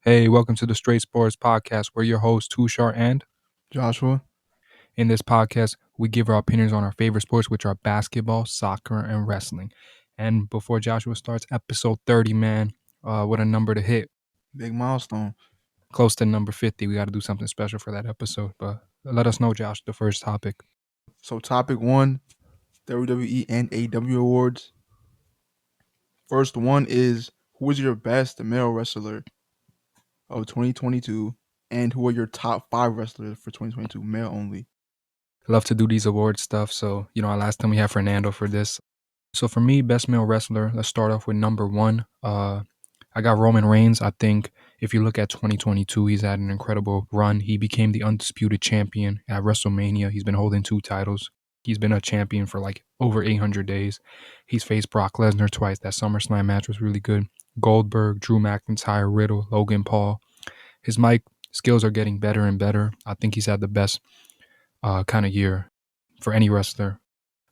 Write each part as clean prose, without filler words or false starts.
Hey, welcome to the Straight Sports Podcast. We're your hosts, Tushar and Joshua. in this podcast, we give our opinions on our favorite sports, which are basketball, soccer, and wrestling. And before Joshua starts, episode 30, man, what a number to hit. Big milestone. Close to number 50. We got to do something special for that episode. But let us know, Josh, the first topic. So topic 1, WWE and AEW awards. First one is, who is your best male wrestler of 2022, and who are your top 5 wrestlers for 2022, male only? Love to do these award stuff. So, last time we had Fernando for this. So for me, best male wrestler, let's start off with number 1. I got Roman Reigns. I think if you look at 2022, he's had an incredible run. He became the undisputed champion at WrestleMania. He's been holding 2 titles. He's been a champion for like over 800 days. He's faced Brock Lesnar twice. That SummerSlam match was really good. Goldberg, Drew McIntyre, Riddle, Logan Paul. His mic skills are getting better and better. I think he's had the best kind of year for any wrestler.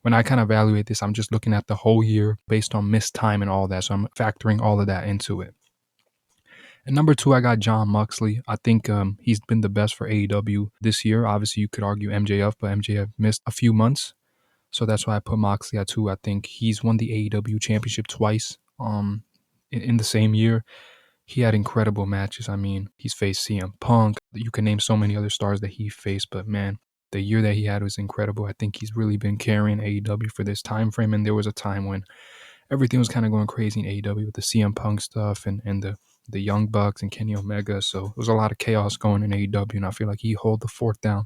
When I kind of evaluate this, I'm just looking at the whole year based on missed time and all that. So I'm factoring all of that into it. And number 2, I got Jon Moxley. I think he's been the best for AEW this year. Obviously, you could argue MJF, but MJF missed a few months. So that's why I put Moxley at 2. I think he's won the AEW championship twice in the same year. He had incredible matches. I mean, he's faced CM Punk. You can name so many other stars that he faced, but man, the year that he had was incredible. I think he's really been carrying AEW for this time frame. And there was a time when everything was kind of going crazy in AEW with the CM Punk stuff and the Young Bucks and Kenny Omega. So there was a lot of chaos going in AEW, and I feel like he held the fort down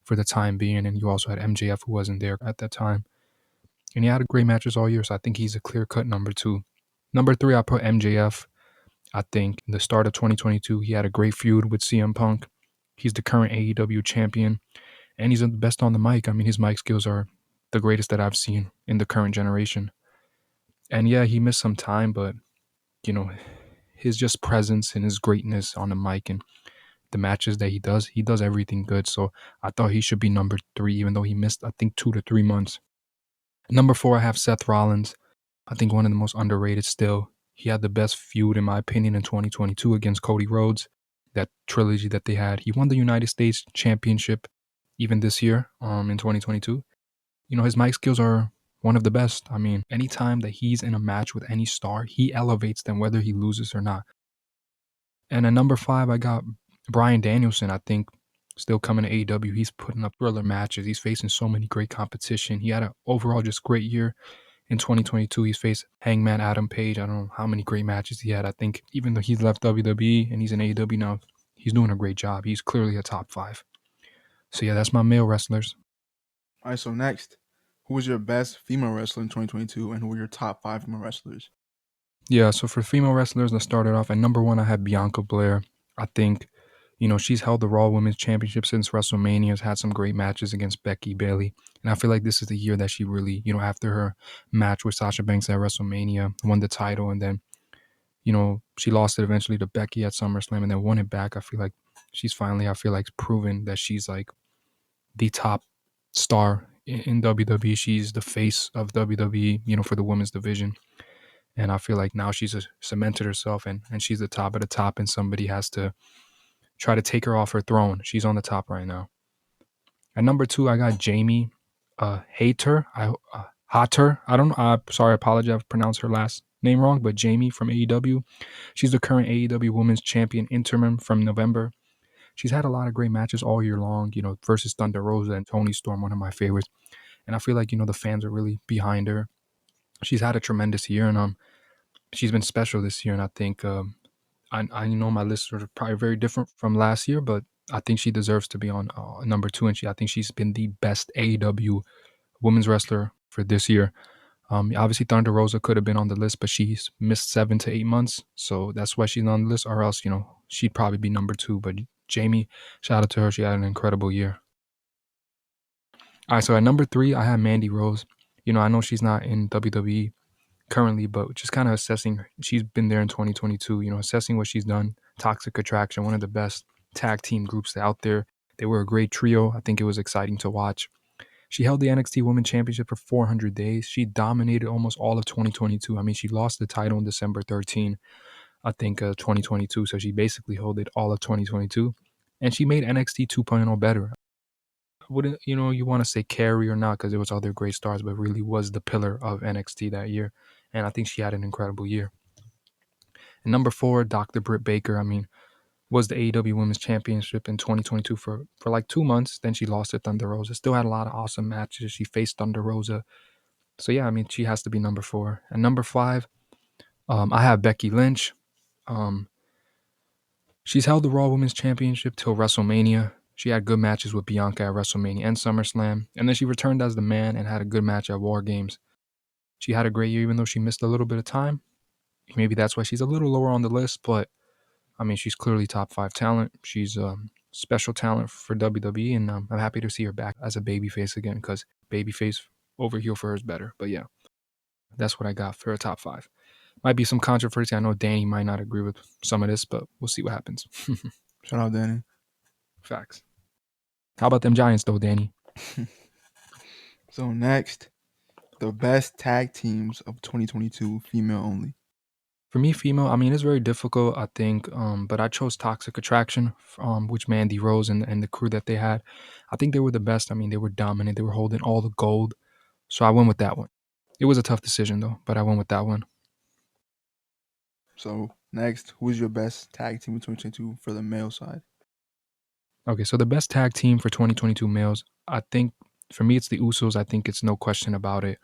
for the time being. And you also had MJF, who wasn't there at that time. And he had great matches all year, so I think he's a clear-cut number 2. Number 3, I put MJF. I think in the start of 2022, he had a great feud with CM Punk. He's the current AEW champion, and he's the best on the mic. I mean, his mic skills are the greatest that I've seen in the current generation. And yeah, he missed some time, but, his just presence and his greatness on the mic and the matches that he does everything good. So I thought he should be number 3, even though he missed, I think, 2 to 3 months. Number 4, I have Seth Rollins. I think one of the most underrated still. He had the best feud, in my opinion, in 2022 against Cody Rhodes, that trilogy that they had. He won the United States Championship even this year in 2022. His mic skills are one of the best. I mean, anytime that he's in a match with any star, he elevates them whether he loses or not. And at number 5, I got Bryan Danielson. I think still coming to AEW. He's putting up thriller matches. He's facing so many great competition. He had an overall just great year. In 2022, he's faced Hangman Adam Page. I don't know how many great matches he had. I think even though he's left WWE and he's in AEW now, he's doing a great job. He's clearly a top 5. So yeah, that's my male wrestlers. All right, so next, who is your best female wrestler in 2022, and who are your top 5 female wrestlers? Yeah, so for female wrestlers, let's start it off. At number 1, I have Bianca Belair. I think, she's held the Raw Women's Championship since WrestleMania, has had some great matches against Becky Bailey. And I feel like this is the year that she really, after her match with Sasha Banks at WrestleMania, won the title. And then, she lost it eventually to Becky at SummerSlam and then won it back. I feel like she's finally, proven that she's like the top star in WWE. She's the face of WWE, for the women's division. And I feel like now she's cemented herself and she's the top of the top, and somebody has to try to take her off her throne. She's on the top right now. At number 2, I got Jamie Hayter. Hatter. I don't know. Sorry, I apologize if I pronounced her last name wrong, but Jamie from AEW. She's the current AEW Women's Champion interim from November. She's had a lot of great matches all year long, versus Thunder Rosa and Toni Storm, one of my favorites. And I feel like, the fans are really behind her. She's had a tremendous year, and she's been special this year. And I think I know my lists are probably very different from last year, but I think she deserves to be on number 2. And I think she's been the best AEW women's wrestler for this year. Obviously, Thunder Rosa could have been on the list, but she's missed 7 to 8 months. So that's why she's on the list, or else, she'd probably be number 2. But Jamie, shout out to her. She had an incredible year. All right, so at number 3, I have Mandy Rose. I know she's not in WWE currently, but just kind of assessing. She's been there in 2022, assessing what she's done. Toxic Attraction, one of the best tag team groups out there. They were a great trio. I think it was exciting to watch. She held the NXT Women's Championship for 400 days. She dominated almost all of 2022. I mean, she lost the title on December 13. I think 2022. So she basically held it all of 2022, and she made NXT 2.0 better. Wouldn't you want to say Carrie or not because there was other great stars, but really was the pillar of NXT that year, and I think she had an incredible year. And number 4, Dr. Britt Baker. I mean, was the AEW Women's Championship in 2022 for like 2 months. Then she lost to Thunder Rosa. Still had a lot of awesome matches. She faced Thunder Rosa. So yeah, I mean, she has to be number 4. And number 5, I have Becky Lynch. Um, she's held the Raw Women's Championship till WrestleMania. She had good matches with Bianca at WrestleMania and SummerSlam. And then she returned as the man and had a good match at War Games. She had a great year, even though she missed a little bit of time. Maybe that's why she's a little lower on the list, but I mean, she's clearly top 5 talent. She's special talent for WWE, and I'm happy to see her back as a babyface again because babyface over heel for her is better. But yeah, that's what I got for a top 5. Might be some controversy. I know Danny might not agree with some of this, but we'll see what happens. Shout out, Danny. Facts. How about them Giants, though, Danny? So next, the best tag teams of 2022, female only. For me, female, I mean, it's very difficult, I think, but I chose Toxic Attraction, which Mandy Rose and the crew that they had. I think they were the best. I mean, they were dominant. They were holding all the gold. So I went with that one. It was a tough decision, though, but I went with that one. So next, who is your best tag team of 2022 for the male side? Okay, so the best tag team for 2022 males, I think, for me, it's the Usos. I think it's no question about it.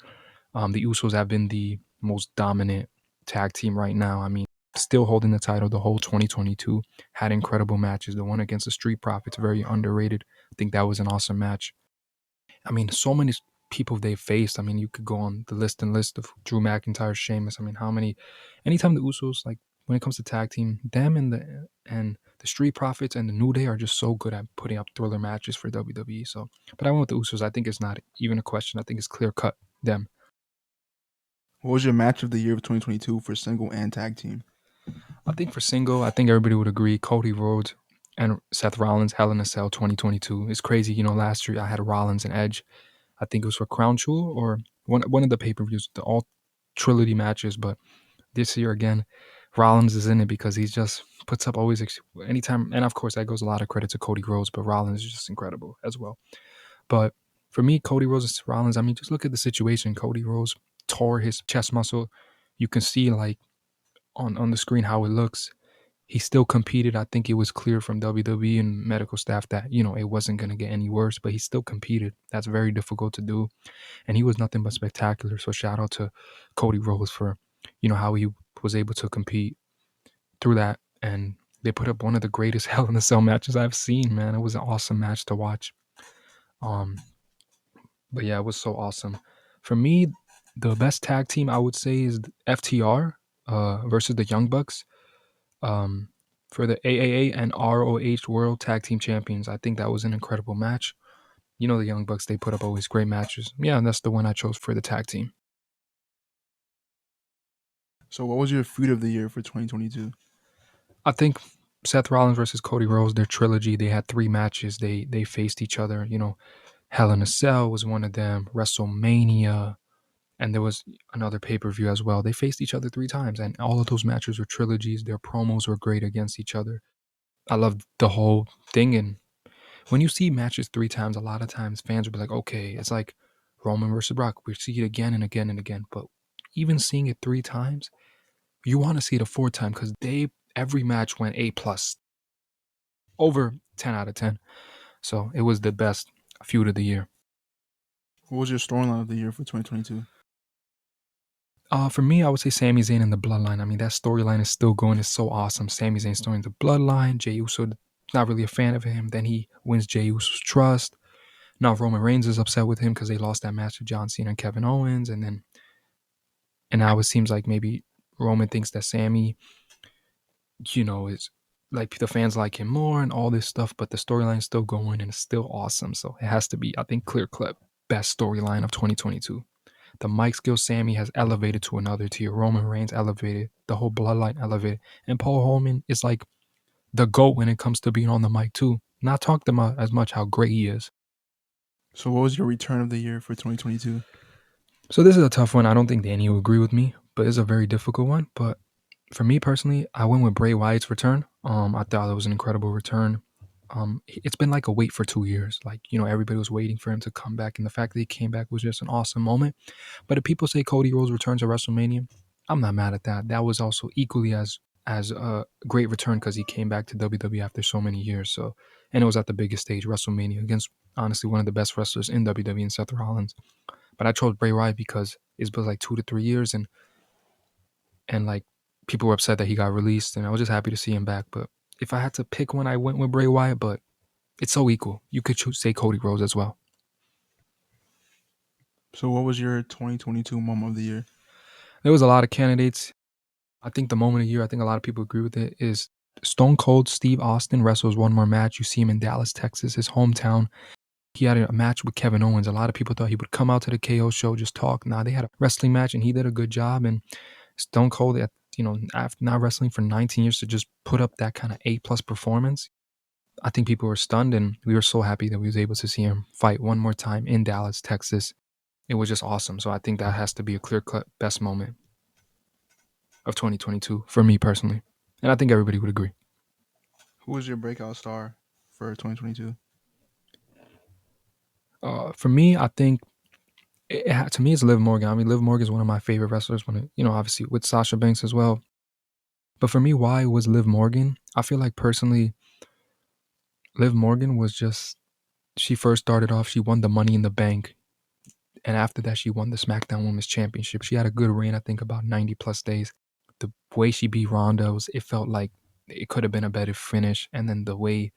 The Usos have been the most dominant tag team right now. I mean, still holding the title the whole 2022. Had incredible matches. The one against the Street Profits, very underrated. I think that was an awesome match. I mean, so many people they faced. I mean, you could go on the list and list of Drew McIntyre, Sheamus. I mean, how many? Anytime the Usos, like when it comes to tag team, them and the Street Profits and the New Day are just so good at putting up thriller matches for WWE. So, but I went with the Usos. I think it's not even a question. I think it's clear cut them. What was your match of the year of 2022 for single and tag team? I think for single, I think everybody would agree Cody Rhodes and Seth Rollins, Hell in a Cell 2022. It's crazy. Last year I had Rollins and Edge. I think it was for Crown Jewel or one of the pay-per-views, the all trilogy matches. But this year again, Rollins is in it because he just puts up always anytime. And of course, that goes a lot of credit to Cody Rhodes, but Rollins is just incredible as well. But for me, Cody Rhodes and Rollins, I mean, just look at the situation. Cody Rhodes tore his chest muscle. You can see like on the screen how it looks. He still competed. I think it was clear from WWE and medical staff that, it wasn't going to get any worse, but he still competed. That's very difficult to do. And he was nothing but spectacular. So shout out to Cody Rhodes for, how he was able to compete through that. And they put up one of the greatest Hell in a Cell matches I've seen, man. It was an awesome match to watch. Um, but yeah, it was so awesome. For me, the best tag team I would say is FTR versus the Young Bucks. Um, for the AAA and ROH World Tag Team Champions. I think that was an incredible match. The Young Bucks, they put up always great matches. Yeah, and that's the one I chose for the tag team. So what was your feud of the year for 2022? I think Seth Rollins versus Cody Rhodes, their trilogy, they had 3 matches. They faced each other. Hell in a Cell was one of them, WrestleMania, and there was another pay-per-view as well. They faced each other 3 times, and all of those matches were trilogies. Their promos were great against each other. I loved the whole thing, and when you see matches 3 times, a lot of times fans will be like, okay, it's like Roman versus Brock. We see it again and again and again. But even seeing it 3 times, you want to see it a 4th time because every match went A plus, over 10 out of 10. So it was the best feud of the year. What was your storyline of the year for 2022? For me, I would say Sami Zayn and the Bloodline. I mean, that storyline is still going. It's so awesome. Sami Zayn story in the Bloodline. Jey Uso, not really a fan of him. Then he wins Jey Uso's trust. Now Roman Reigns is upset with him because they lost that match to John Cena and Kevin Owens, and now it seems like maybe Roman thinks that Sammy, is like the fans like him more and all this stuff, but the storyline's still going and it's still awesome. So it has to be, I think, clear clip best storyline of 2022. The Mike Skill Sammy has elevated to another tier. Roman Reigns elevated, the whole bloodline elevated, and Paul Heyman is like the GOAT when it comes to being on the mic too. Not talked about as much how great he is. So what was your return of the year for 2022? So this is a tough one. I don't think Danny will agree with me, but it's a very difficult one. But For me personally, I went with Bray Wyatt's return. I thought it was an incredible return. It's been like a wait for 2 years. Like, everybody was waiting for him to come back, and the fact that he came back was just an awesome moment. But if people say Cody Rhodes returns to WrestleMania, I'm not mad at that. That was also equally as a great return because he came back to WWE after so many years. So, and it was at the biggest stage, WrestleMania, against honestly one of the best wrestlers in WWE, and Seth Rollins. But I chose Bray Wyatt because it's been like 2 to 3 years, and like people were upset that he got released, and I was just happy to see him back. But if I had to pick one, I went with Bray Wyatt. But it's so equal. You could say Cody Rhodes as well. So, what was your 2022 moment of the year? There was a lot of candidates. I think the moment of the year, I think a lot of people agree with it, is Stone Cold Steve Austin wrestles one more match. You see him in Dallas, Texas, his hometown. He had a match with Kevin Owens. A lot of people thought he would come out to the KO show, just talk. Nah, they had a wrestling match, and he did a good job. And Stone Cold, after not wrestling for 19 years, to just put up that kind of A-plus performance, I think people were stunned, and we were so happy that we was able to see him fight one more time in Dallas, Texas. It was just awesome. So I think that has to be a clear-cut best moment of 2022 for me personally, and I think everybody would agree. Who was your breakout star for 2022? For me, I think to me it's Liv Morgan. I mean, Liv Morgan is one of my favorite wrestlers. Obviously with Sasha Banks as well. But for me, why was Liv Morgan? I feel like personally, Liv Morgan was just, she first started off. She won the Money in the Bank, and after that, she won the SmackDown Women's Championship. She had a good reign. I think about 90 plus days. The way she beat Ronda it felt like it could have been a better finish. And then the way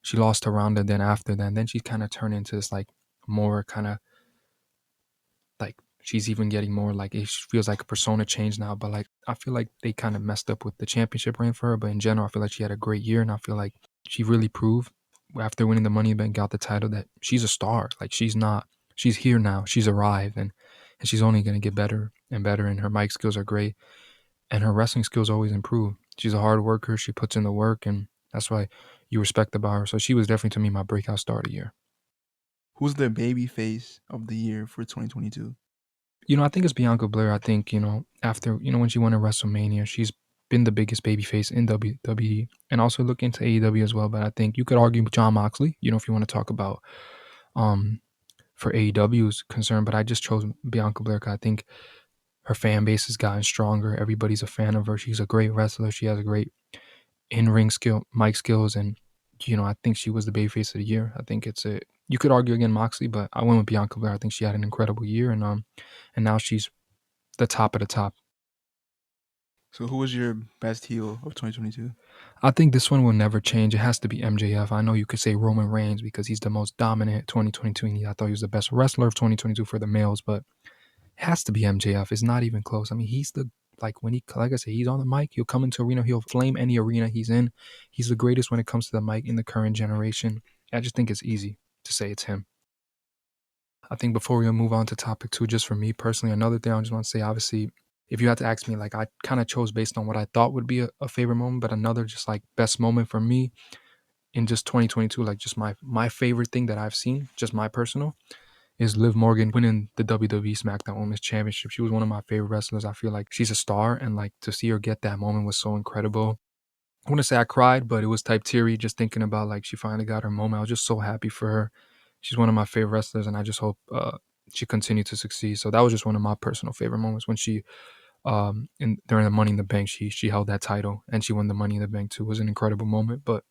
she lost to Ronda, then after that, and then she kind of turned into this like more kind of like she's even getting more like it feels like a persona change now. But like I feel like they kind of messed up with the championship reign for her. But in general, I feel like she had a great year, and I feel like she really proved after winning the Money in the Bank, got the title, that she's a star. Like she's here now. She's arrived, and she's only gonna get better and better. And her mic skills are great, and her wrestling skills always improve. She's a hard worker. She puts in the work, and that's why you respect about her. So she was definitely to me my breakout star of the year. Who's the baby face of the year for 2022? I think it's Bianca Blair. I think, after, when she won at WrestleMania, she's been the biggest babyface in WWE, and also look into AEW as well. But I think you could argue John Moxley, if you want to talk about um for AEW's concern. But I just chose Bianca Blair 'cause I think her fan base has gotten stronger. Everybody's a fan of her. She's a great wrestler. She has a great in-ring skill, mic skills, and I think she was the babyface of the year. I think you could argue again Moxley, but I went with Bianca Blair. I think she had an incredible year, and now she's the top of the top. So, who was your best heel of 2022? I think this one will never change. It has to be MJF. I know you could say Roman Reigns because he's the most dominant 2022, and I thought he was the best wrestler of 2022 for the males, but it has to be MJF. It's not even close. I mean, he's like I said, he's on the mic. He'll come into arena. He'll flame any arena he's in. He's the greatest when it comes to the mic in the current generation. I just think it's easy to say it's him. I think before we move on to topic two, just for me personally, another thing I just want to say, obviously, if you had to ask me, like I kind of chose based on what I thought would be a favorite moment, but another just like best moment for me in just 2022, like just my favorite thing that I've seen, just my personal, is Liv Morgan winning the WWE SmackDown Women's Championship. She was one of my favorite wrestlers. I feel like she's a star, and like to see her get that moment was so incredible. I want to say I cried, but it was type teary just thinking about like she finally got her moment. I was just so happy for her. She's one of my favorite wrestlers, and I just hope she continued to succeed. So that was just one of my personal favorite moments when she during the Money in the Bank, she held that title and she won the Money in the Bank too. It was an incredible moment, but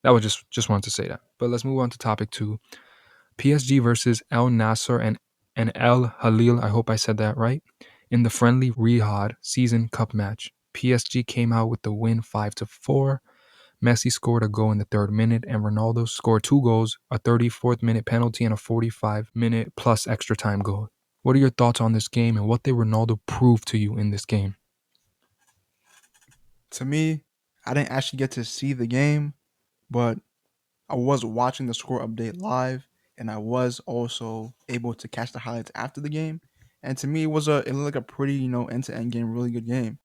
that was just wanted to say that. But let's move on to topic two. PSG versus El Nassar and Al Hilal. I hope I said that right. In the friendly Riyadh season cup match, PSG came out with the win 5-4. Messi scored a goal in the third minute, and Ronaldo scored two goals, a 34th minute penalty and a 45-minute plus extra time goal. What are your thoughts on this game, and what did Ronaldo prove to you in this game? To me, I didn't actually get to see the game, but I was watching the score update live, and I was also able to catch the highlights after the game. And to me, it looked like a pretty end to end game, really good game.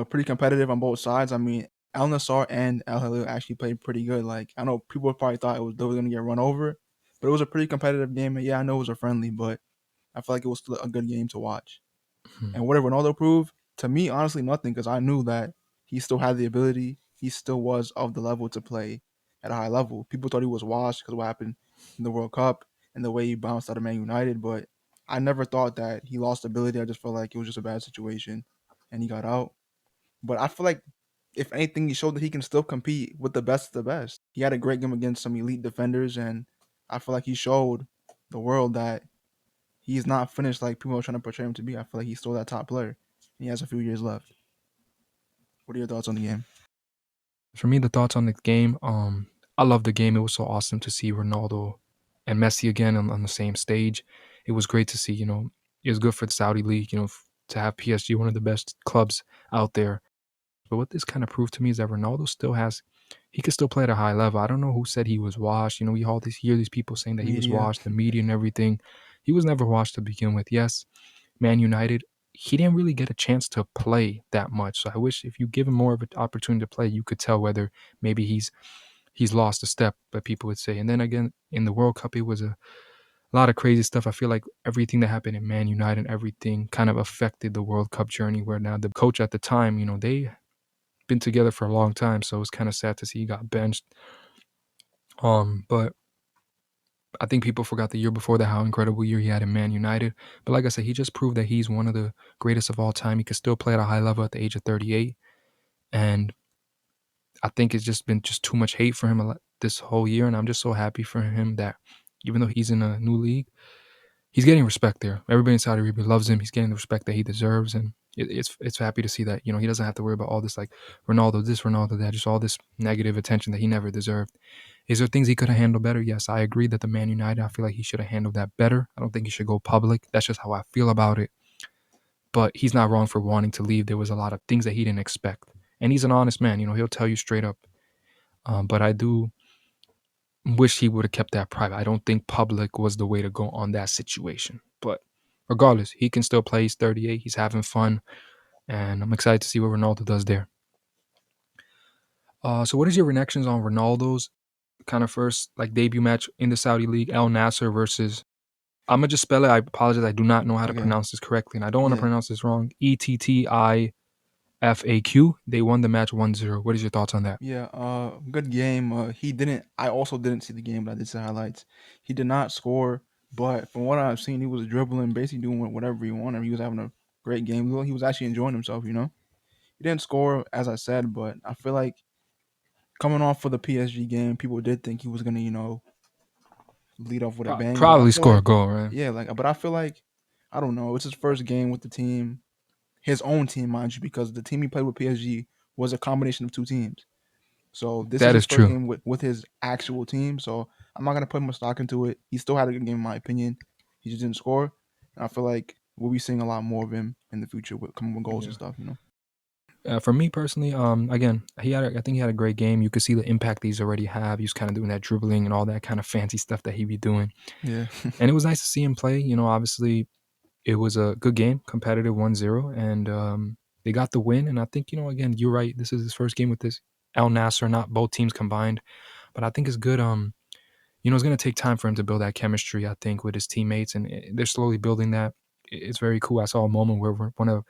Pretty competitive on both sides. I mean, Al Nassar and Al Hilal actually played pretty good. Like I know people probably thought they were going to get run over, but it was a pretty competitive game. And yeah, I know it was a friendly, but I feel like it was still a good game to watch. Hmm. And what did Ronaldo prove? To me, honestly, nothing, because I knew that he still had the ability. He still was of the level to play at a high level. People thought he was washed because of what happened in the World Cup and the way he bounced out of Man United, but I never thought that he lost ability. I just felt like it was just a bad situation and he got out. But I feel like if anything, he showed that he can still compete with the best of the best. He had a great game against some elite defenders, and I feel like he showed the world that he's not finished like people are trying to portray him to be. I feel like he's still that top player. And he has a few years left. What are your thoughts on the game? For me, the thoughts on the game, I love the game. It was so awesome to see Ronaldo and Messi again on the same stage. It was great to see, it was good for the Saudi league, to have PSG, one of the best clubs out there. But what this kind of proved to me is that Ronaldo he could still play at a high level. I don't know who said he was washed. We all hear these people saying that he was Media. washed, the media and everything. He was never washed to begin with. Yes, Man United, he didn't really get a chance to play that much. So I wish if you give him more of an opportunity to play, you could tell whether maybe he's lost a step, but people would say. And then again, in the World Cup, it was a lot of crazy stuff. I feel like everything that happened in Man United and everything kind of affected the World Cup journey where now the coach at the time, they been together for a long time. So it's kind of sad to see he got benched. But I think people forgot the year before that how incredible year he had in Man United. But like I said, he just proved that he's one of the greatest of all time. He could still play at a high level at the age of 38. And I think it's just been just too much hate for him this whole year. And I'm just so happy for him that even though he's in a new league, he's getting respect there. Everybody in Saudi Arabia loves him. He's getting the respect that he deserves. And it's happy to see that, he doesn't have to worry about all this like Ronaldo this, Ronaldo that, just all this negative attention that he never deserved. Is there things he could have handled better? Yes, I agree that the Man United, I feel like he should have handled that better. I don't think he should go public. That's just how I feel about it. But he's not wrong for wanting to leave. There was a lot of things that he didn't expect. And he's an honest man. He'll tell you straight up. But I do wish he would have kept that private. I don't think public was the way to go on that situation. But regardless, he can still play. He's 38. He's having fun. And I'm excited to see what Ronaldo does there. So what is your reactions on Ronaldo's kind of first like debut match in the Saudi League, Al Nassr versus, I'm gonna just spell it. I apologize. I do not know how to Okay. pronounce this correctly, and I don't want to Yeah. pronounce this wrong. ETTIFAQ. They won the match 1-0. What is your thoughts on that? Yeah. Good game. He didn't. I also didn't see the game, but I did see highlights. He did not score, but from what I've seen, he was dribbling, basically doing whatever he wanted. He was having a great game. He was actually enjoying himself. He didn't score, as I said, but I feel like coming off for the PSG game, people did think he was gonna, lead off with a bang. But I Probably feel score a like, goal, right? yeah, but I feel like, I don't know. It's his first game with the team, his own team, mind you, because the team he played with PSG was a combination of two teams. So this is That his is first true. game with his actual team. So I'm not gonna put much stock into it. He still had a good game, in my opinion. He just didn't score, and I feel like we'll be seeing a lot more of him in the future with coming with goals and Yeah. stuff. For me personally, again, I think he had a great game. You could see the impact he's already have. He was kind of doing that dribbling and all that kind of fancy stuff that he be doing, Yeah. and it was nice to see him play. Obviously, it was a good game, competitive 1-0, and they got the win. And I think, again, you're right. This is his first game with this Al Nassr, not both teams combined, but I think it's good. It's going to take time for him to build that chemistry, I think, with his teammates, and they're slowly building that. It's very cool. I saw a moment where one of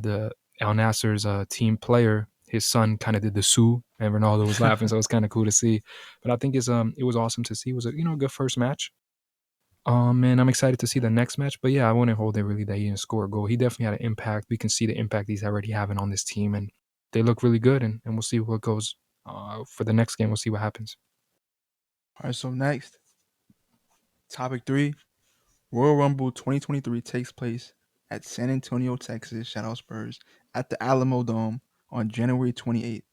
the Al Nassr's team player, his son, kind of did the Sue, and Ronaldo was laughing, so it's kind of cool to see. But I think it was awesome to see. It was a good first match. And I'm excited to see the next match. But yeah, I wouldn't hold it really that he didn't score a goal. He definitely had an impact. We can see the impact he's already having on this team, and they look really good. And we'll see what goes for the next game. We'll see what happens. All right. So next, topic 3, Royal Rumble 2023 takes place at San Antonio, Texas. Shout out Spurs at the Alamo Dome on January 28th.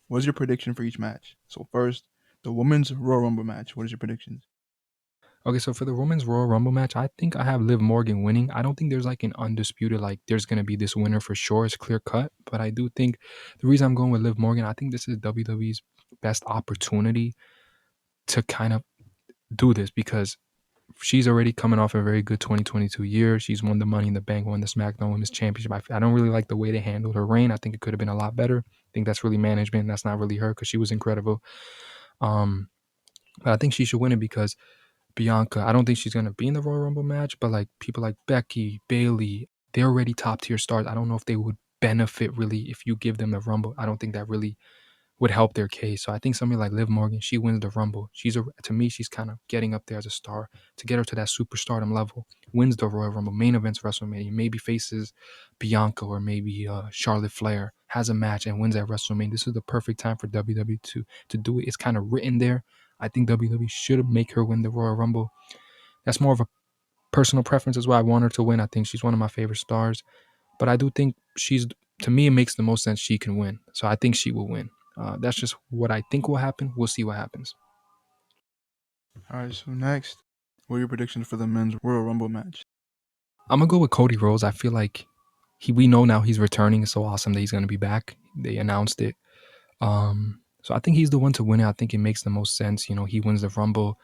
What is your prediction for each match? So first, the women's Royal Rumble match. What is your predictions? Okay, so for the women's Royal Rumble match, I think I have Liv Morgan winning. I don't think there's like an undisputed, like there's going to be this winner for sure. It's clear cut. But I do think the reason I'm going with Liv Morgan, I think this is WWE's best opportunity to kind of do this because she's already coming off a very good 2022 year. She's won the Money in the Bank, won the SmackDown Women's Championship. I don't really like the way they handled her reign. I think it could have been a lot better. I think that's really management. That's not really her because she was incredible. Um, but I think she should win it because Bianca, I don't think she's going to be in the Royal Rumble match, but like people like Becky, Bailey, they're already top tier stars. I don't know if they would benefit really if you give them the Rumble. I don't think that really would help their case. So I think somebody like Liv Morgan, she wins the Rumble. To me, she's kind of getting up there as a star to get her to that superstardom level. Wins the Royal Rumble, main events WrestleMania, maybe faces Bianca or maybe Charlotte Flair, has a match and wins at WrestleMania. This is the perfect time for WWE to do it. It's kind of written there. I think WWE should make her win the Royal Rumble. That's more of a personal preference is why I want her to win. I think she's one of my favorite stars. But I do think to me, it makes the most sense she can win. So I think she will win. That's just what I think will happen. We'll see what happens. All right, so next, what are your predictions for the men's Royal Rumble match? I'm gonna go with Cody Rhodes. I feel like we know now he's returning. It's so awesome that he's gonna be back. They announced it. So I think he's the one to win it. I think it makes the most sense. He wins the Rumble,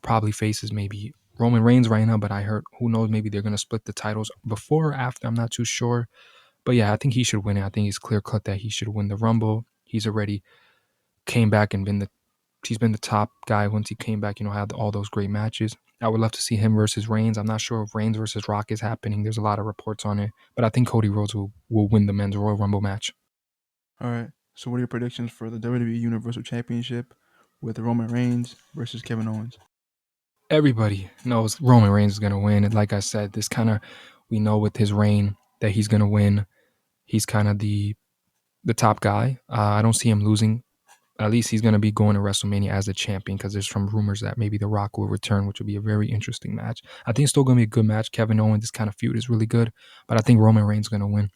probably faces maybe Roman Reigns right now, but I heard who knows, maybe they're gonna split the titles before or after. I'm not too sure. But yeah, I think he should win it. I think it's clear cut that he should win the Rumble. He's already came back and he's been the top guy once he came back, had all those great matches. I would love to see him versus Reigns. I'm not sure if Reigns versus Rock is happening. There's a lot of reports on it, but I think Cody Rhodes will win the men's Royal Rumble match. All right, so what are your predictions for the WWE Universal Championship with Roman Reigns versus Kevin Owens? Everybody knows Roman Reigns is going to win. And like I said, we know with his reign that he's going to win. He's kind of the top guy. I don't see him losing. At least he's going to be going to WrestleMania as a champion because there's some rumors that maybe The Rock will return, which would be a very interesting match. I think it's still going to be a good match. Kevin Owens, this kind of feud is really good, but I think Roman Reigns is going to win.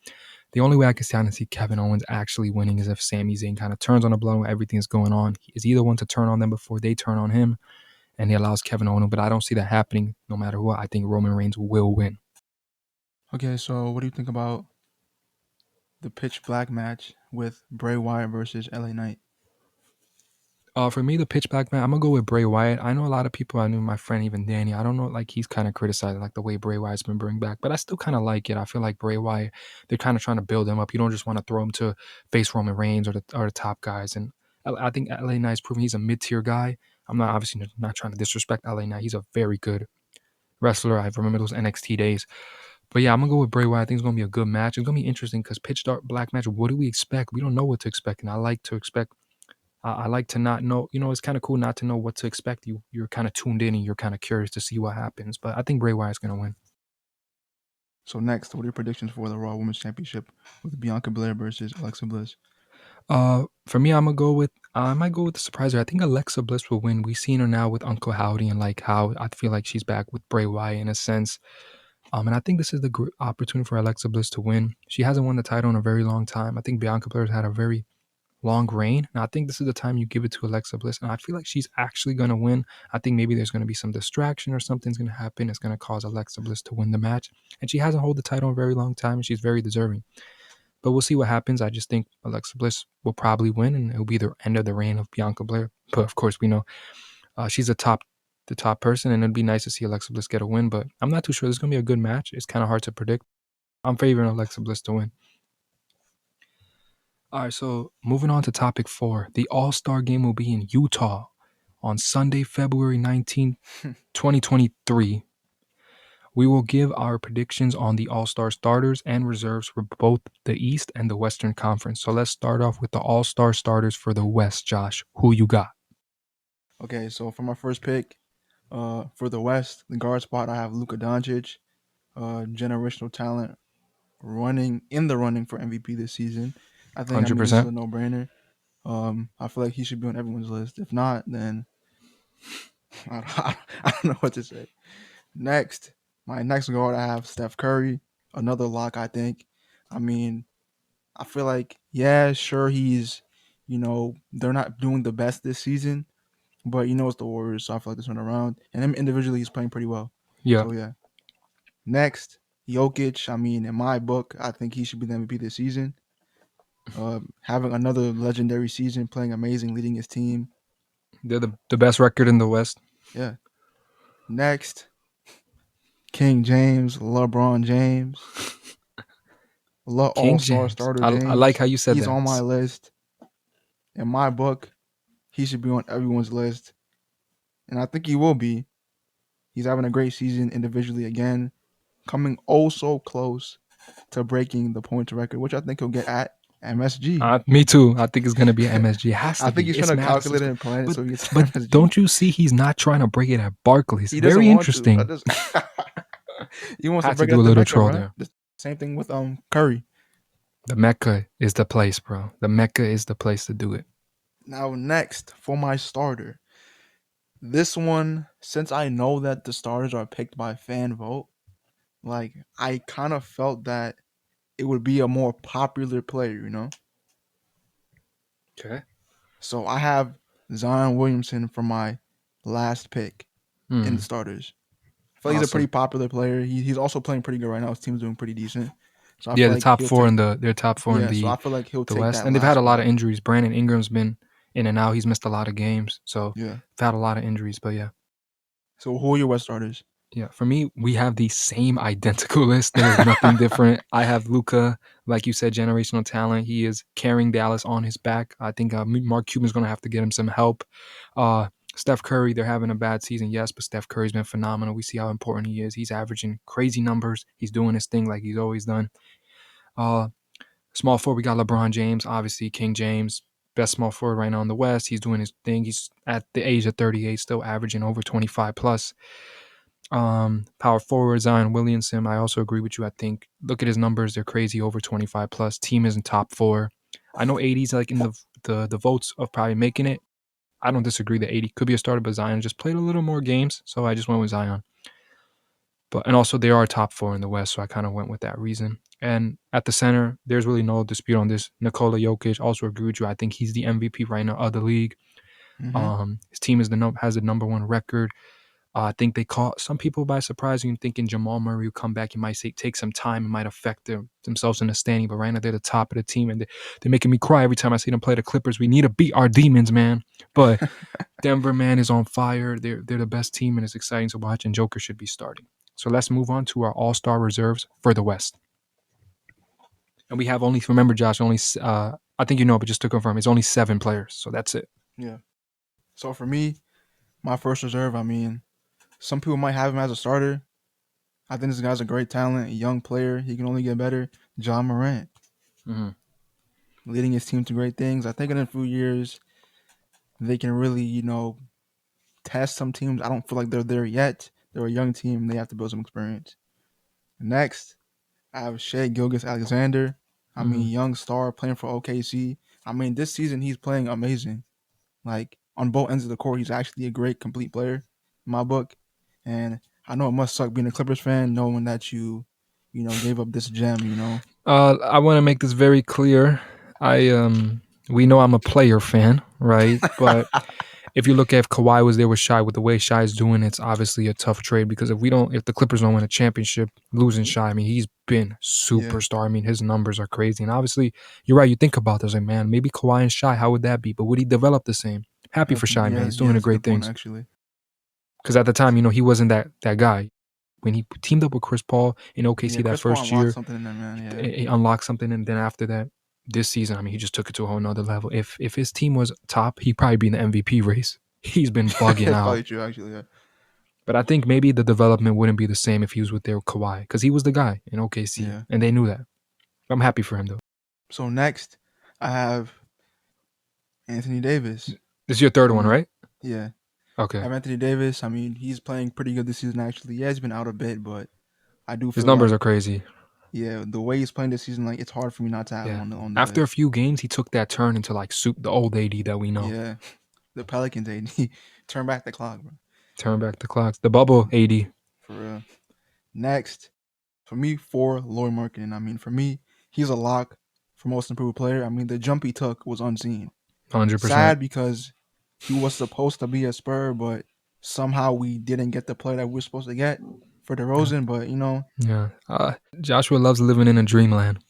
The only way I can stand to see Kevin Owens actually winning is if Sami Zayn kind of turns on the blow when everything's going on. He's either one to turn on them before they turn on him, and he allows Kevin Owens, but I don't see that happening no matter what. I think Roman Reigns will win. Okay, so what do you think about the Pitch Black match with Bray Wyatt versus LA Knight? For me, the pitch black man, I'm gonna go with Bray Wyatt. I know a lot of people. I knew my friend, even Danny. I don't know, like he's kind of criticizing like the way Bray Wyatt's been bringing back, but I still kind of like it. I feel like Bray Wyatt, they're kind of trying to build him up. You don't just want to throw him to face Roman Reigns or the top guys. And I think LA Knight's proven he's a mid tier guy. I'm not obviously not trying to disrespect LA Knight. He's a very good wrestler. I remember those NXT days. But yeah, I'm gonna go with Bray Wyatt. I think it's gonna be a good match. It's gonna be interesting because pitch dark black match. What do we expect? We don't know what to expect, and I like to expect. I like to not know. It's kind of cool not to know what to expect. You're kind of tuned in and you're kind of curious to see what happens. But I think Bray Wyatt's gonna win. So next, what are your predictions for the Raw Women's Championship with Bianca Belair versus Alexa Bliss? For me, I might go with the surpriser. I think Alexa Bliss will win. We've seen her now with Uncle Howdy and like how I feel like she's back with Bray Wyatt in a sense. And I think this is the opportunity for Alexa Bliss to win. She hasn't won the title in a very long time. I think Bianca Belair's had a very long reign. And I think this is the time you give it to Alexa Bliss. And I feel like she's actually going to win. I think maybe there's going to be some distraction or something's going to happen. It's going to cause Alexa Bliss to win the match. And she hasn't held the title in a very long time. And she's very deserving. But we'll see what happens. I just think Alexa Bliss will probably win. And it'll be the end of the reign of Bianca Belair. But of course, we know she's the top person. And it'd be nice to see Alexa Bliss get a win. But I'm not too sure. This is going to be a good match. It's kind of hard to predict. I'm favoring Alexa Bliss to win. All right, so moving on to topic 4. The All-Star game will be in Utah on Sunday, February 19th, 2023. We will give our predictions on the All-Star starters and reserves for both the East and the Western Conference. So let's start off with the All-Star starters for the West, Josh. Who you got? Okay, so for my first pick, for the West, the guard spot, I have Luka Doncic, generational talent, running for MVP this season. This is 100%. a no-brainer. I feel like he should be on everyone's list. If not, then I don't know what to say. Next, my next guard, I have Steph Curry, another lock. I think. I mean, I feel like yeah, sure they're not doing the best this season, but it's the Warriors, so I feel like this one around. And him individually, he's playing pretty well. Yeah. So yeah. Next, Jokic. I mean, in my book, I think he should be the MVP this season. Having another legendary season, playing amazing, leading his team. They're the best record in the West. Yeah. Next, King James, LeBron James, King All-Star James. starter I like James. how you said He's that. on my list. In my book, he should be on everyone's list, and I think he will be. He's having a great season individually again, coming oh so close to breaking the points record, which I think he'll get at MSG. Me too. I think it's gonna be MSG. It has I to think be. he's trying It's to Madison calculate it Square. and plan it But so he gets but MSG. don't you see? He's not trying to break it at Barclays. He doesn't Very want to. I interesting. just he wants to Had to break it do a at the little Mecca, troll bro. there. The same thing with Curry. The Mecca is the place, bro. The Mecca is the place to do it. Now next for my starter. This one, since I know that the starters are picked by fan vote, like I kind of felt that it would be a more popular player. Okay. So I have Zion Williamson for my last pick in the starters. I feel like he's a pretty Awesome. popular player. He's also playing pretty good right now. His team's doing pretty decent. So I Yeah, feel the like top he'll four take in the they're top four in yeah, so I feel like he'll the take West, that and they've had last a lot spot. of injuries. Brandon Ingram's been in and out. He's missed a lot of games, so Yeah. they've had a lot of injuries. But yeah, So who are your West starters? yeah. For me, we have the same identical list. There is nothing different. I have Luca, like you said, generational talent. He is carrying Dallas on his back. I think Mark Cuban's going to have to get him some help. Uh, Steph Curry, they're having a bad season, yes, but Steph Curry's been phenomenal. We see how important he is. He's averaging crazy numbers. He's doing his thing like he's always done. Uh, Small forward, we got LeBron James, obviously King James, best small forward right now in the West. He's doing his thing. He's at the age of 38, still averaging over 25 plus. Power forward Zion Williamson. I also agree with you. I think look at his numbers; they're crazy, over 25 plus. Team is in top four. I know 80's like in the votes of probably making it. I don't disagree that 80 could be a starter, but Zion just played a little more games, so I just went with Zion. And also they are top four in the West, so I kind of went with that reason. And at the center, there's really no dispute on this. Nikola Jokic, also agree with you. I think he's the MVP right now of the league. Mm-hmm. His team has the number one record. I think they caught some people by surprise and thinking Jamal Murray will come back. He might take some time. It might affect themselves in the standing. But right now they're the top of the team, and they're making me cry every time I see them play the Clippers. We need to beat our demons, man. But Denver, man, is on fire. They're the best team, and it's exciting to watch. And Joker should be starting. So let's move on to our All-Star reserves for the West. And we have only, remember, Josh, only I think you know, but just to confirm, it's only 7 players. So that's it. Yeah. So for me, my first reserve, I mean, some people might have him as a starter. I think this guy's a great talent, a young player. He can only get better. John Morant, Mm-hmm. leading his team to great things. I think in a few years, they can really, test some teams. I don't feel like they're there yet. They're a young team. They have to build some experience. Next, I have Shea Gilgeous-Alexander. I Mm-hmm. mean, young star playing for OKC. I mean, this season he's playing amazing. Like on both ends of the court, he's actually a great complete player in my book. And I know it must suck being a Clippers fan, knowing that gave up this gem. I want to make this very clear. We know I'm a player fan, right? But if you look at if Kawhi was there with Shai, with the way Shai's doing, it's obviously a tough trade because if the Clippers don't win a championship, losing Shai, I mean, he's been Yeah, superstar. I mean, his numbers are crazy, and obviously, you're right. You think about this, like man, maybe Kawhi and Shai, how would that be? But would he develop the same? Happy for Shai, man. yeah, He's yeah. doing the That's a great good point, things. actually. Because at the time, he wasn't that guy. When he teamed up with Chris Paul in Yeah, OKC that Chris Paul first unlocked year, something in there, man. Yeah, he unlocked something, and then after that, this season, I mean, he just took it to a whole nother level. If his team was top, he'd probably be in the MVP race. He's been bugging it's out. probably true, actually. Yeah, But I think maybe the development wouldn't be the same if he was with their Kawhi, because he was the guy in OKC, yeah. and they knew that. I'm happy for him though. So next, I have Anthony Davis. This is your third I one, mean, right? yeah, I Okay. have Anthony Davis. I mean, he's playing pretty good this season, actually. Yeah, he's been out a bit, but I do His feel numbers like, are crazy. yeah, the way he's playing this season, like it's hard for me not to have him Yeah. on the After a list. few games, he took that turn into like the old AD that we know. Yeah, the Pelicans, AD, turn back the clock, bro. Turn back the clocks. The bubble AD. For real. Next, for me, for Lauri Markkinen. I mean, for me, he's a lock for most improved player. I mean, the jump he took was unseen. 100%. Sad because he was supposed to be a Spur, but somehow we didn't get the player that we were supposed to get for Yeah. DeRozan. But Yeah. Joshua loves living in a dreamland.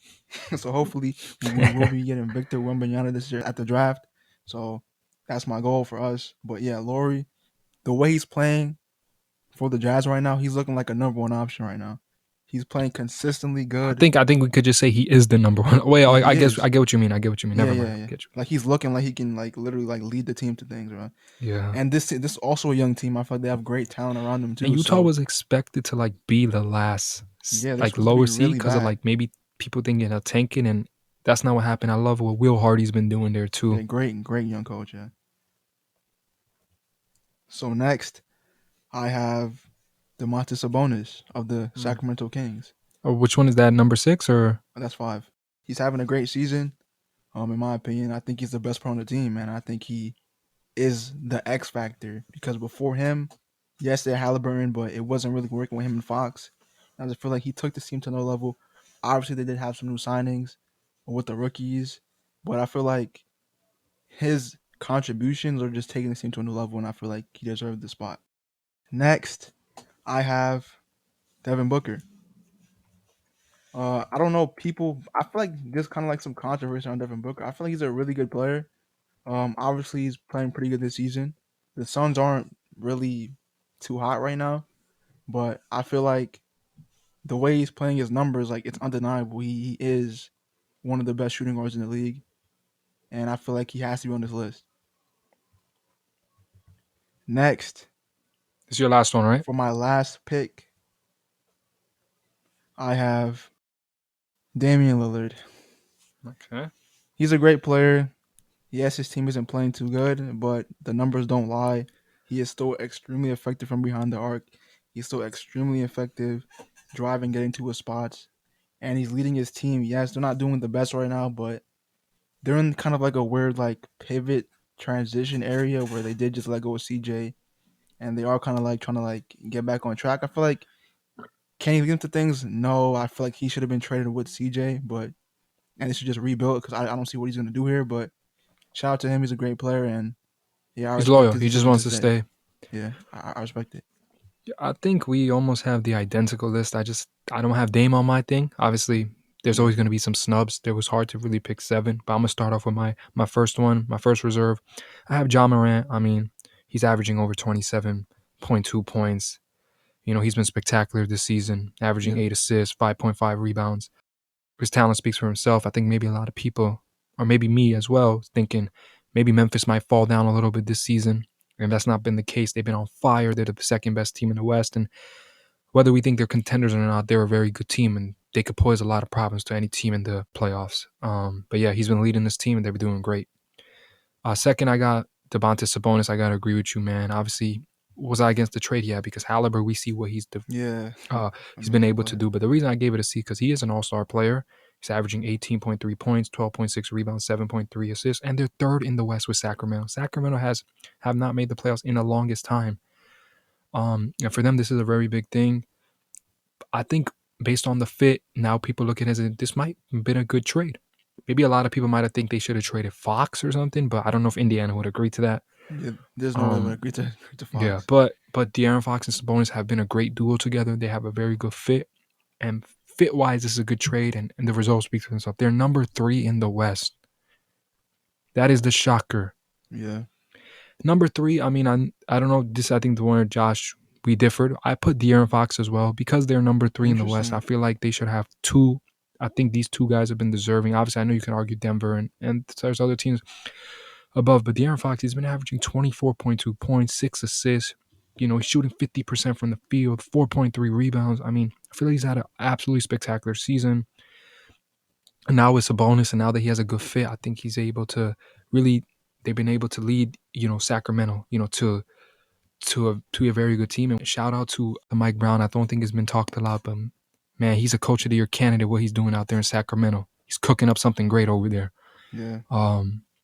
so hopefully we will be getting Victor Wembanyama this year at the draft. So that's my goal for us. But yeah, Laurie, the way he's playing for the Jazz right now, he's looking like a number one option right now. He's playing consistently I good. think I think we could just say he is the number one. Wait, He I guess is. I get what you mean. I get what you mean. Yeah, Never mind. yeah, yeah. I get you. Like he's looking like he can like literally like lead the team to things, right? Yeah. And this is also a young team. I feel like they have great talent around them And too. Utah So was expected to like be the last Yeah, they're like supposed to lower be seed really because of bad. like maybe people thinking of tanking, and that's not what happened. I love what Will Hardy's been doing there too. Yeah, great young coach. Yeah. So next, I have Demontis Sabonis of the Mm. Sacramento Kings. Or which one is that? Number 6 or? That's 5. He's having a great season. In my opinion, I think he's the best player on the team, and I think he is the X factor because before him, yes, they had Halliburton, but it wasn't really working with him and Fox. I just feel like he took the team to another level. Obviously, they did have some new signings with the rookies, but I feel like his contributions are just taking the team to a new level, and I feel like he deserved the spot. Next, I have Devin Booker. I don't know, people. I feel like there's kind of like some controversy on Devin Booker. I feel like he's a really good player. Obviously he's playing pretty good this season. The Suns aren't really too hot right now, but I feel like the way he's playing his numbers, like it's undeniable. He is one of the best shooting guards in the league, and I feel like he has to be on this list. Next, This is your last one, right? for my last pick, I have Damian Lillard. Okay. He's a great player. Yes, his team isn't playing too good, but the numbers don't lie. He is still extremely effective from behind the arc. He's still extremely effective driving, getting to his spots, and he's leading his team. Yes, they're not doing the best right now, but they're in kind of like a weird like pivot transition area where they did just let go of CJ, and they are kind of like trying to like get back on track. I feel like can he lead them to things? No, I feel like he should have been traded with CJ, but and they should just rebuild because I don't see what he's gonna do here. But shout out to him, he's a great player, and yeah, I He's respect loyal. his He just decision to wants to stay. stay. Yeah, I respect it. I think we almost have the identical list. I don't have Dame on my thing. Obviously, there's Yeah, always going to be some snubs. It was hard to really pick 7, but I'm gonna start off with my first one, my first reserve. I have John Morant. I mean, he's averaging over 27.2 points. He's been spectacular this season, averaging yeah, 8 assists, 5.5 rebounds. His talent speaks for himself. I think maybe a lot of people, or maybe me as well, thinking maybe Memphis might fall down a little bit this season. And that's not been the case. They've been on fire. They're the second best team in the West. And whether we think they're contenders or not, they're a very good team. And they could pose a lot of problems to any team in the playoffs. But yeah, he's been leading this team and they're doing great. Second, I got Domantas Sabonis. I got to agree with you, man. Obviously, was I against the trade? Yeah, because Halliburton, we see what yeah. he's been Amazing able to player. do. But the reason I gave it a C because he is an all-star player. He's averaging 18.3 points, 12.6 rebounds, 7.3 assists, and they're third in the West with Sacramento. Sacramento have not made the playoffs in the longest time. And for them, this is a very big thing. I think based on the fit, now people look at it as this might have been a good trade. Maybe a lot of people might have think they should have traded Fox or something, but I don't know if Indiana would agree to that. Yeah, there's no way they would Um, agree to yeah, Fox. but De'Aaron Fox and Sabonis have been a great duo together. They have a very good fit. And fit wise, this is a good trade, and the results speak for themselves. They're number 3 in the West. That is the shocker. Yeah, Number 3, I mean, I don't know. This I think the one where Josh we differed. I put De'Aaron Fox as well because they're number 3 in the West. I interesting. feel like they should have 2. I think these 2 guys have been deserving. Obviously, I know you can argue Denver and there's other teams above, but De'Aaron Fox he's been averaging 24.2 points, 6 assists. He's shooting 50% from the field, 4.3 rebounds. I mean, I feel like he's had an absolutely spectacular season. And now it's a bonus, and now that he has a good fit, I think he's able to really. They've been able to lead, Sacramento, to a very good team. And shout out to Mike Brown. I don't think he's been talked a lot, but man, he's a coach of the year candidate. What he's doing out there in Sacramento, he's cooking up something great over there. Yeah,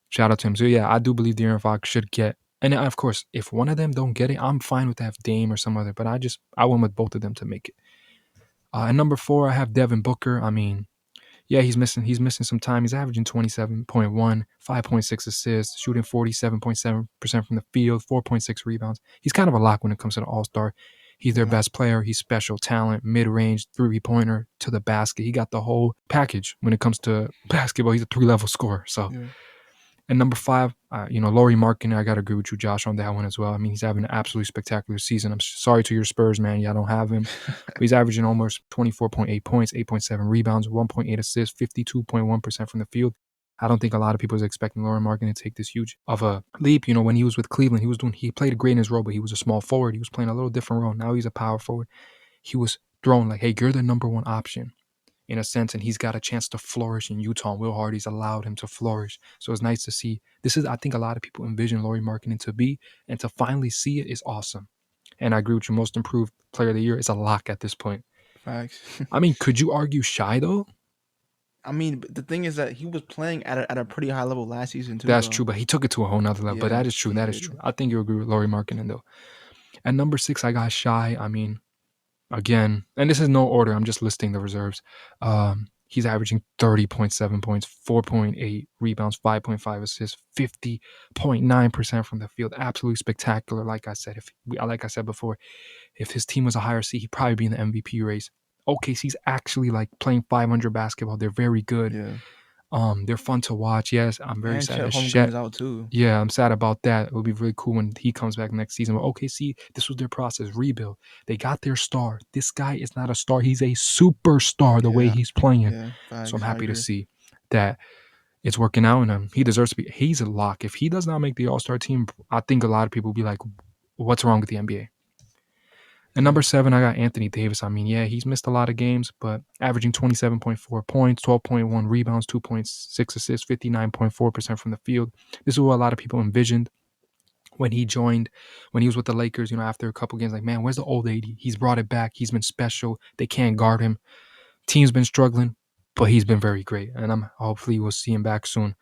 Shout out to him. So yeah, I do believe De'Aaron Fox should get. And of course, if one of them don't get it, I'm fine with that. Dame or some other. But I went with both of them to make it. And number 4, I have Devin Booker. I mean, yeah, he's missing some time. He's averaging 27.1, 5.6 assists, shooting 47.7% from the field, 4.6 rebounds. He's kind of a lock when it comes to the All-Star. He's their yeah, best player. He's special talent, mid-range, three-pointer to the basket. He got the whole package when it comes to basketball. He's a 3-level scorer. So, yeah, and number 5, Laurie Markin. I got to agree with you, Josh, on that one as well. I mean, he's having an absolutely spectacular season. I'm sorry to your Spurs, man. Y'all don't have him. But he's averaging almost 24.8 points, 8.7 rebounds, 1.8 assists, 52.1% from the field. I don't think a lot of people was expecting Laurie Markin to take this huge of a leap. When he was with Cleveland, he played great in his role, but he was a small forward. He was playing a little different role. Now he's a power forward. He was thrown like, hey, you're the number one option in a sense, and he's got a chance to flourish in Utah. And Will Hardy's allowed him to flourish. So it's nice to see. This is, I think, a lot of people envision Lauri Markkinen to be, and to finally see it is awesome. And I agree with you. Most improved player of the year is a lock at this point. Facts. I mean, could you argue Shy though? I mean, but the thing is that he was playing at a pretty high level last season too, That's though. true, but he took it to a whole nother level. But Yeah, that is true. he That is did. true. I think you agree with Lauri Markkinen though. At number 6, I got Shy. I mean, again, and this is no order. I'm just listing the reserves. He's averaging 30.7 points, 4.8 rebounds, 5.5 assists, 50.9% from the field. Absolutely spectacular. Like I said before, if his team was a higher seed, he'd probably be in the MVP race. OKC's actually like playing 500 basketball. They're very good. Yeah. They're fun to watch. Yes, I'm very And sad Chet that Holmgren Shet. is out too. Yeah, I'm sad about that. It would be really cool when he comes back next season. But OKC, this was their process, rebuild. They got their star. This guy is not a star. He's a superstar the way Yeah. he's playing. Yeah. So I'm Facts. I happy to agree. see that it's working out, and he deserves to be. He's a lock. If he does not make the All Star team, I think a lot of people will be like, "What's wrong with the NBA?" And Yeah. number 7, I got Anthony Davis. I mean, yeah, he's missed a lot of games, but averaging 27.4 points, 12.1 rebounds, 2.6 assists, 59.4% from the field. This is what a lot of people envisioned when he joined, when he was with the Lakers, after a couple games, like, man, where's the old 80? He's brought it back. He's been special. They can't guard him. Team's been struggling, but he's been very great. And I'm hopefully we'll see him back soon.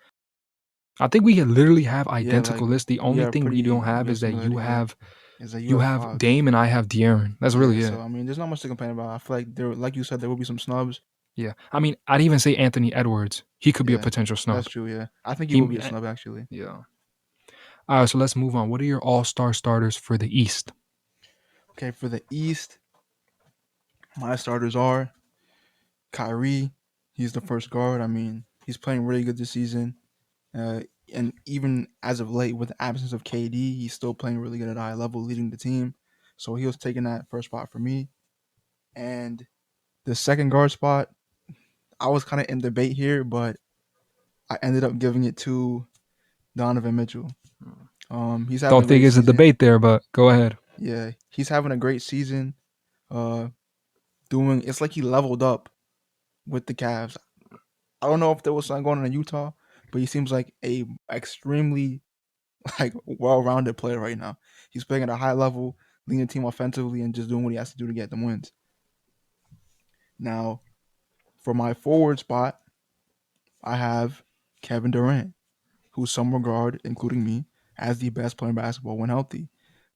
I think we can literally have Yeah. Like identical lists. The we only are thing we don't pretty. have We have is that you similarity. Yeah. have Is that you you have have Fox? Dame and I have De'Aaron. That's Yeah. really So it. I mean, there's not much to complain about. I feel like there, like you said, there will be some snubs. Yeah. I mean, I'd even say Anthony Edwards. He could be a Yeah. potential That's snub. true. Yeah. I think he will He be a snub actually. yeah. All right, so let's move on. What are your all-star starters for the East? Okay. For the East, my starters are Kyrie. He's the first guard. I mean, he's playing really good this season. Uh, and even as of late, with the absence of KD, he's still playing really good at a high level, leading the team. So he was taking that first spot for me. And the second guard spot, I was kind of in debate here, but I ended up giving it to Donovan Mitchell. He's having Don't a think great it's a season. debate there, but go ahead. Yeah, he's having a great season. Uh, doing it's like he leveled up with the Cavs. I don't know if there was something going on in Utah, but he seems like a extremely like well-rounded player right now. He's playing at a high level, leading the team offensively, and just doing what he has to do to get them wins. Now, for my forward spot, I have Kevin Durant, who some regard, including me, as the best player in basketball when healthy.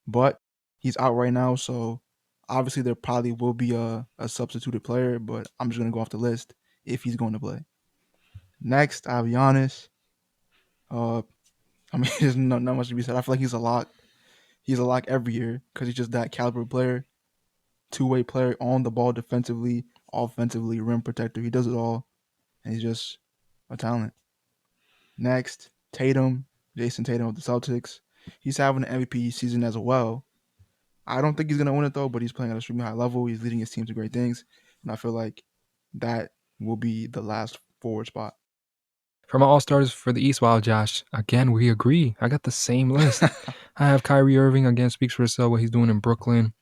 But he's out right now, so obviously there probably will be a substituted player, but I'm just gonna go off the list if he's going to play. Next, I have Giannis. Uh, I mean, there's not much to be said. I feel like he's a lock. He's a lock every year because he's just that caliber player, two-way player on the ball defensively, offensively, rim protector. He does it all, and he's just a talent. Next, Tatum, Jason Tatum of the Celtics. He's having an MVP season as well. I don't think he's gonna win it though, but he's playing at an extremely high level. He's leading his team to great things, and I feel like that will be the last forward spot. For my all-stars for the East, wow, Josh, again, we agree. I got the same list. I have Kyrie Irving, again, speaks for itself, what he's doing in Brooklyn.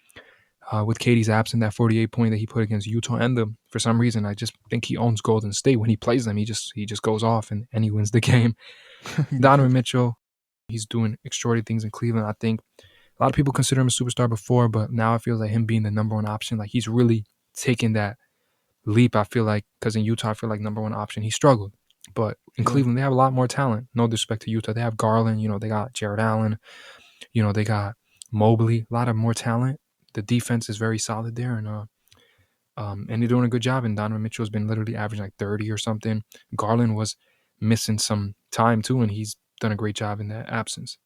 With Katie's absent, that 48 point that he put against Utah, and for some reason, I just think he owns Golden State. When he plays them, he just goes off and he wins the game. He Donovan does. Mitchell, he's doing extraordinary things in Cleveland. I think a lot of people consider him a superstar before, but now I feel like him being the number one option, like he's really taking that leap. I feel like because in Utah, I feel like number one option, he struggled. But in Yeah, Cleveland, they have a lot more talent. No disrespect to Utah. They have Garland, they got Jared Allen, they got Mobley, a lot of more talent. The defense is very solid there, and they're doing a good job. And Donovan Mitchell's been literally averaging like 30 or something. Garland was missing some time too, and he's done a great job in that absence.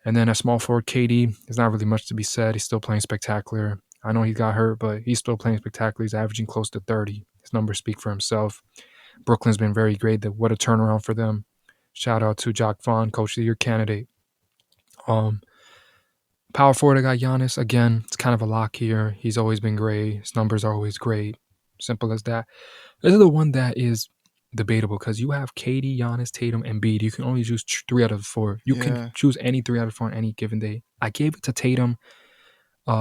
And then a small forward, KD, there's not really much to be said. He's still playing spectacular. I know he got hurt, but he's still playing spectacular. He's averaging close to 30. His numbers speak for himself. Brooklyn's been very great. What a turnaround for them. Shout out to Jock Vaughn, Coach of the Year candidate. Um, Power forward, I got Giannis. Again, it's kind of a lock here. He's always been great. His numbers are always great. Simple as that. This is the one that is debatable because you have KD, Giannis, Tatum, and Embiid. You can only choose 3 out of 4. You can yeah, choose any 3 out of 4 on any given day. I gave it to Tatum.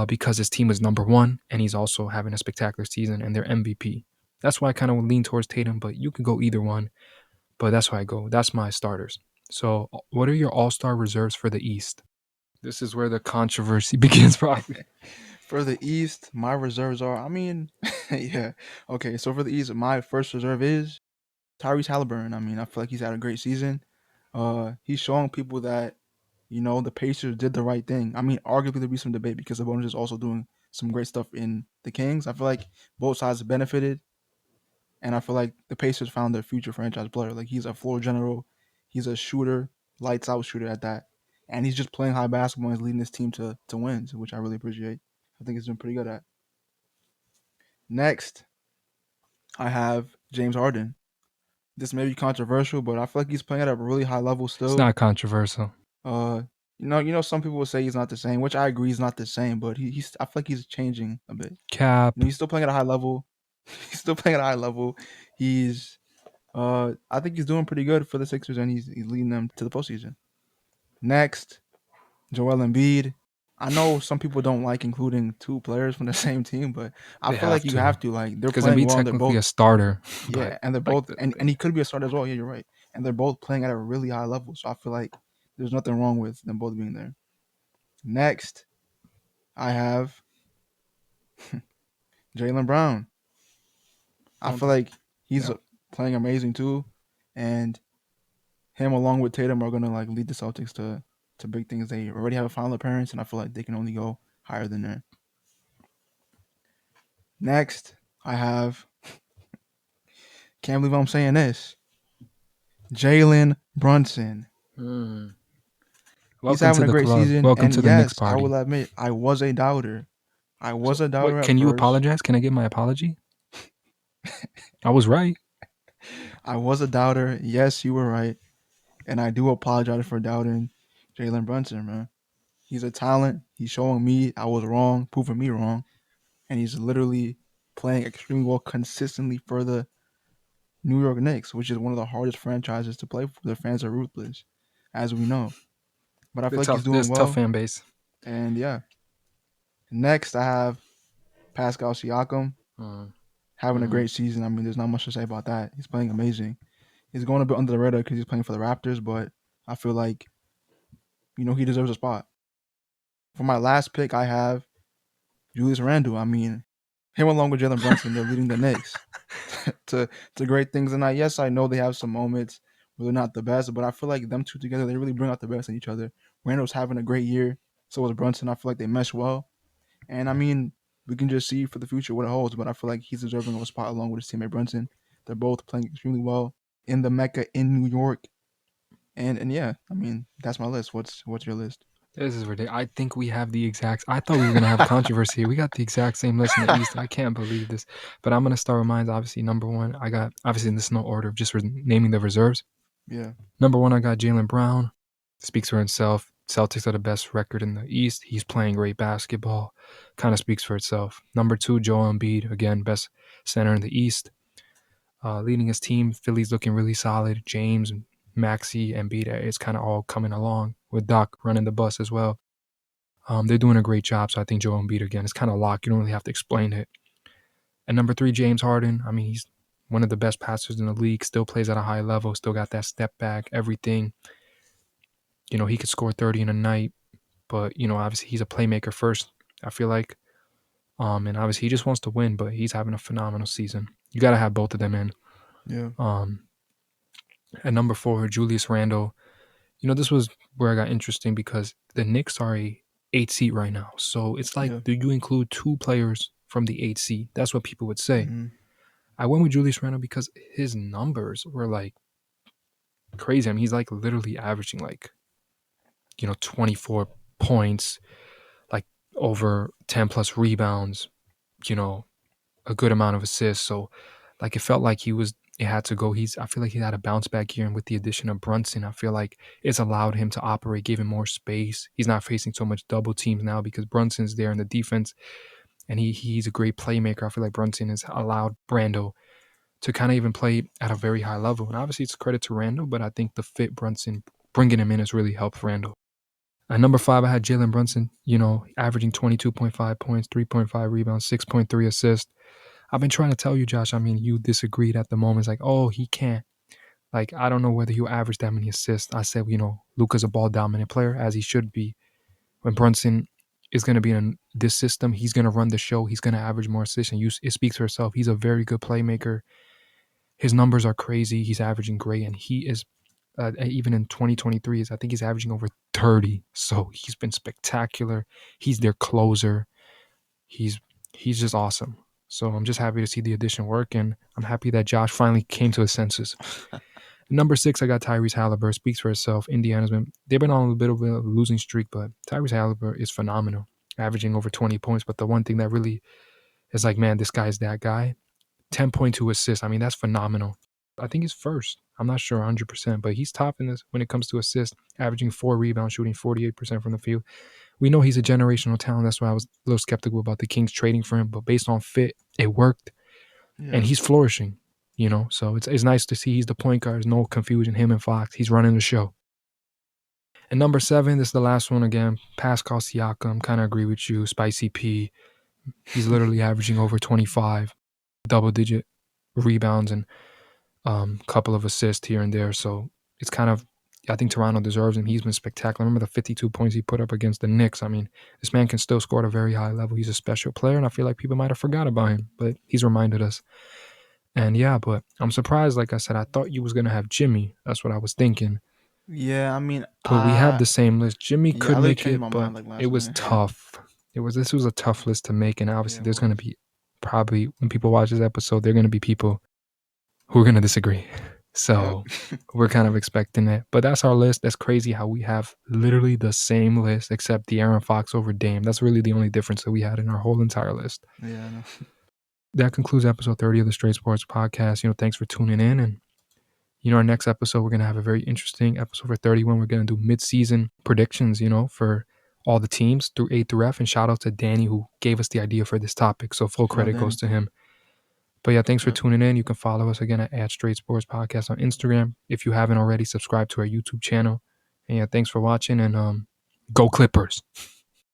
because his team is number one and he's also having a spectacular season and they're MVP. That's why I kind of lean towards Tatum, but you could go either one. But that's why I go. That's my starters. So, what are your all star reserves for the East? This is where the controversy begins, probably. For the East, my reserves are. I mean, yeah. Okay, so for the East, my first reserve is Tyrese Halliburton. I mean, I feel like he's had a great season. He's showing people that the Pacers did the right thing. I mean, arguably there'll be some debate because Sabonis is also doing some great stuff in the Kings. I feel like both sides benefited, and I feel like the Pacers found their future franchise player. Like he's a floor general, he's a shooter, lights out shooter at that, and he's just playing high basketball and he's leading this team to wins, which I really appreciate. I think he's been pretty good at. Next, I have James Harden. This may be controversial, but I feel like he's playing at a really high level It's still. not controversial. Uh, some people will say he's not the same, which I agree he's not the same, but he's I feel like he's changing a bit. Cap. He's still playing at a high level. He's still playing at a high level. He's I think he's doing pretty good for the Sixers, and he's leading them to the postseason. Next, Joel Embiid. I know some people don't like including two players from the same team, but I They feel like have you to. have to. Like they're Because playing Embiid's well, and they're technically both a starter, but yeah, and they're like both and he could be a starter as well. Yeah, you're right. And they're both playing at a really high level, so I feel like there's nothing wrong with them both being there. Next, I have Jalen Brown. I don't feel think, like he's yeah. playing amazing too, and him along with Tatum are gonna like lead the Celtics to big things. They already have a final appearance, and I feel like they can only go higher than there. Next, I have can't believe I'm saying this. Jalen Brunson. Mm. He's Welcome having to a the great club. season, Welcome and to the Knicks yes, I party. will admit I was a doubter. I was So, a doubter wait, at can you first. apologize? Can I get my apology? I was right. I was a doubter. Yes, you were right, and I do apologize for doubting Jalen Brunson, man. He's a talent. He's showing me I was wrong, proving me wrong, and he's literally playing extremely well consistently for the New York Knicks, which is one of the hardest franchises to play for. Their fans are ruthless, as we know. But I The feel like he's tough, doing this tough well. fan base. And yeah, next I have Pascal Siakam Mm. having a Mm-hmm. great season. I mean, there's not much to say about that. He's playing amazing. He's going a bit under the radar because he's playing for the Raptors, but I feel like he deserves a spot. For my last pick, I have Julius Randle. I mean, him along with Jalen Brunson, they're leading the Knicks to great things. And yes, I know they have some moments where they're not the best, but I feel like them two together, they really bring out the best in each other. Randall's having a great year. So was Brunson. I feel like they mesh well. And I mean, we can just see for the future what it holds, but I feel like he's deserving of a spot along with his teammate Brunson. They're both playing extremely well in the Mecca in New York. And yeah, I mean, that's my list. What's your list? This is ridiculous. I think we have the exact. I thought we were gonna have controversy. We got the exact same list in the East. I can't believe this. But I'm gonna start with mine. Obviously, number one. I got obviously in this no order of just naming the reserves. Yeah, Number one, I got Jalen Brown. Speaks for himself. Celtics are the best record in the East. He's playing great basketball. Kind of speaks for itself. Number two, Joel Embiid. Again, best center in the East. Leading his team. Philly's looking really solid. James, Maxey, Embiid. It's kind of all coming along with Doc running the bus as well. They're doing a great job. So I think Joel Embiid again is kind of locked. You don't really have to explain it. And number three, James Harden. I mean, he's one of the best passers in the league. Still plays at a high level. Still got that step back. Everything. He could score 30 in a night, but obviously he's a playmaker first. I feel like, and obviously he just wants to win, but he's having a phenomenal season. You got to have both of them in. yeah, Um, at number four, Julius Randle. This was where I got interesting because the Knicks are a 8 seed right now. So it's like, yeah. do you include two players from the 8 seed? That's what people would say. Mm-hmm. I went with Julius Randle because his numbers were like crazy. I mean, he's like literally averaging like 24 points, like over 10 plus rebounds, you know, a good amount of assists. So like it felt like it had to go. I feel like he had a bounce back here, and with the addition of Brunson, I feel like it's allowed him to operate, give him more space. He's not facing so much double teams now because Brunson's there in the defense, and he's a great playmaker. I feel like Brunson has allowed Brando to kind of even play at a very high level. And obviously it's credit to Randall, but I think the fit Brunson bringing him in has really helped Randall. At number 5, I had Jalen Brunson, averaging 22.5 points, 3.5 rebounds, 6.3 assists. I've been trying to tell you, Josh, I mean, you disagreed at the moment. It's like, oh, he can't. Like, I don't know whether he'll average that many assists. I said, Luka's a ball dominant player, as he should be. When Brunson is going to be in this system, he's going to run the show. He's going to average more assists. And it speaks for itself. He's a very good playmaker. His numbers are crazy. He's averaging great. And he is, even in 2023, I think he's averaging over 30. So he's been spectacular. He's their closer. He's just awesome. So I'm just happy to see the addition work. And I'm happy that Josh finally came to his senses. Number 6, I got Tyrese Halliburton. Speaks for itself. They've been on a bit of a losing streak, but Tyrese Halliburton is phenomenal, averaging over 20 points. But the one thing that really is like, man, this guy's that guy. 10.2 assists. I mean, that's phenomenal. I think he's first. I'm not sure 100%, but he's top in this when it comes to assists, averaging 4 rebounds, shooting 48% from the field. We know he's a generational talent. That's why I was a little skeptical about the Kings trading for him, but based on fit, it worked, and Yeah. he's flourishing. So it's nice to see he's the point guard. There's no confusion. Him and Fox, he's running the show. And number 7, this is the last one again. Pascal Siakam, kind of agree with you. Spicy P, he's literally averaging over 25, double-digit rebounds and couple of assists here and there. So it's kind of, I think Toronto deserves him. He's been spectacular. Remember the 52 points he put up against the Knicks? I mean, this man can still score at a very high level. He's a special player, and I feel like people might have forgot about him, but he's reminded us. And yeah, but I'm surprised. Like I said, I thought you was gonna have Jimmy. That's what I was thinking. Yeah, I mean, But we have the same list. Jimmy yeah, I could literally make changed it, my but mind like it last was minute. tough. This was a tough list to make, and Yeah, obviously it there's gonna was. be probably when people watch this episode, they're gonna be people who are gonna disagree. Yep. So we're kind of expecting it. But that's our list. That's crazy how we have literally the same list except the Aaron Fox over Dame. That's really the only difference that we had in our whole entire list. Yeah, I know. That concludes episode 30 of the Straight Sports Podcast. Thanks for tuning in. And, our next episode, we're going to have a very interesting episode for 31. We're going to do mid-season predictions, for all the teams through A through F. And shout out to Danny who gave us the idea for this topic. So full Shout out credit goes Danny. to him. But yeah, thanks for Yep. tuning in. You can follow us again at Straight Sports Podcast on Instagram. If you haven't already, subscribe to our YouTube channel. And yeah, thanks for watching, and go Clippers.